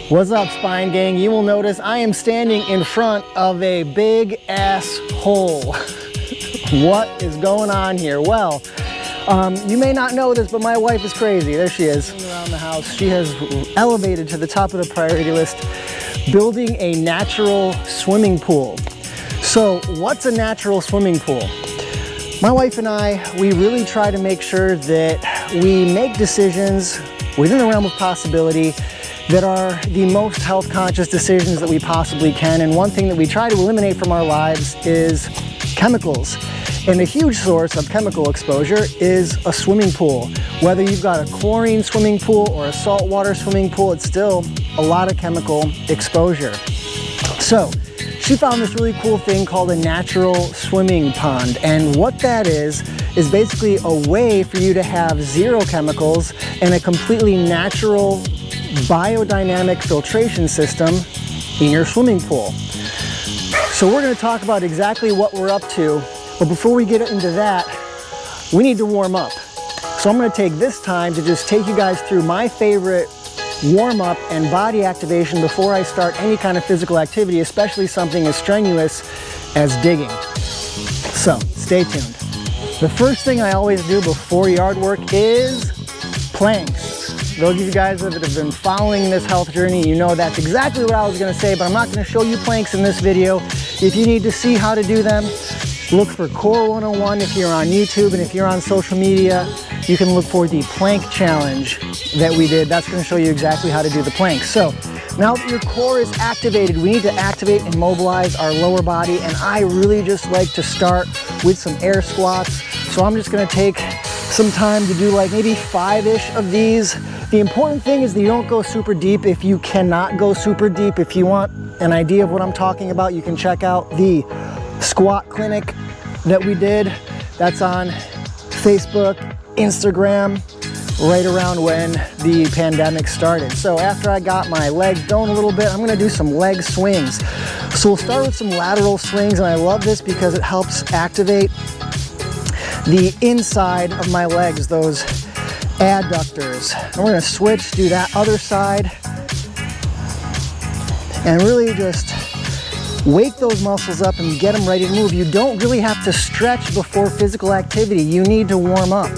What's up, Spine Gang? You will notice I am standing in front of a big ass hole. What is going on here? Well, you may not know this, but my wife is crazy. There she is. Around the house, she has elevated to the top of the priority list, building a natural swimming pool. So what's a natural swimming pool? My wife and I, we really try to make sure that we make decisions within the realm of possibility that are the most health conscious decisions that we possibly can. And one thing that we try to eliminate from our lives is chemicals. And a huge source of chemical exposure is a swimming pool. Whether you've got a chlorine swimming pool or a saltwater swimming pool, it's still a lot of chemical exposure. So she found this really cool thing called a natural swimming pond. And what that is basically a way for you to have zero chemicals and a completely natural biodynamic filtration system in your swimming pool. So we're going to talk about exactly what we're up to, but before we get into that, we need to warm up. So I'm going to take this time to just take you guys through my favorite warm up and body activation before I start any kind of physical activity, especially something as strenuous as digging. So stay tuned. The first thing I always do before yard work is planks. Those of you guys that have been following this health journey, you know that's exactly what I was going to say, but I'm not going to show you planks in this video. If you need to see how to do them, look for Core 101 if you're on YouTube, and if you're on social media, you can look for the plank challenge that we did. That's going to show you exactly how to do the planks. So now that your core is activated, we need to activate and mobilize our lower body, and I really just like to start with some air squats. So I'm just going to take some time to do like maybe 5-ish of these. The important thing is that you don't go super deep. If you cannot go super deep, if you want an idea of what I'm talking about, you can check out the squat clinic that we did. That's on Facebook, Instagram, right around when the pandemic started. So after I got my legs going a little bit, I'm gonna do some leg swings. So we'll start with some lateral swings, and I love this because it helps activate the inside of my legs, those adductors. And we're gonna switch, do that other side, and really just wake those muscles up and get them ready to move. You don't really have to stretch before physical activity. You need to warm up.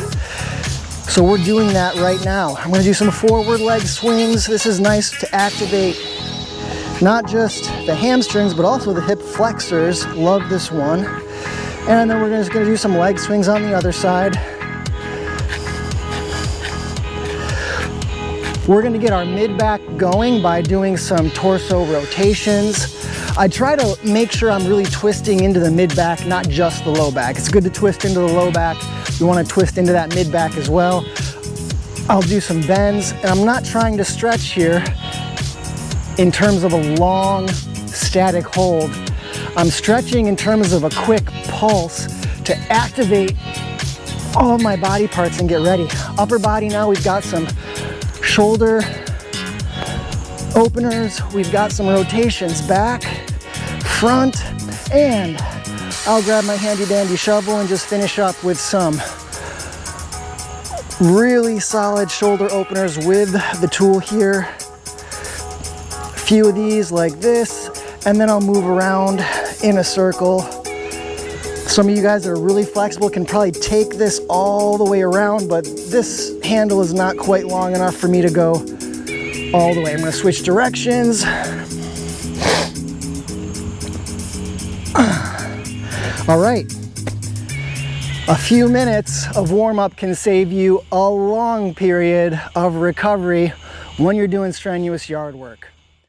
So we're doing that right now. I'm gonna do some forward leg swings. This is nice to activate not just the hamstrings, but also the hip flexors. Love this one. And then we're just gonna do some leg swings on the other side. We're gonna get our mid-back going by doing some torso rotations. I try to make sure I'm really twisting into the mid-back, not just the low back. It's good to twist into the low back. You wanna twist into that mid-back as well. I'll do some bends, and I'm not trying to stretch here in terms of a long, static hold. I'm stretching in terms of a quick pulse to activate all of my body parts and get ready. Upper body now, we've got some shoulder openers, we've got some rotations back, front, and I'll grab my handy dandy shovel and just finish up with some really solid shoulder openers with the tool here. A few of these like this, and then I'll move around in a circle. Some of you guys that are really flexible can probably take this all the way around, but this handle is not quite long enough for me to go all the way. I'm gonna switch directions. All right. A few minutes of warm-up can save you a long period of recovery when you're doing strenuous yard work.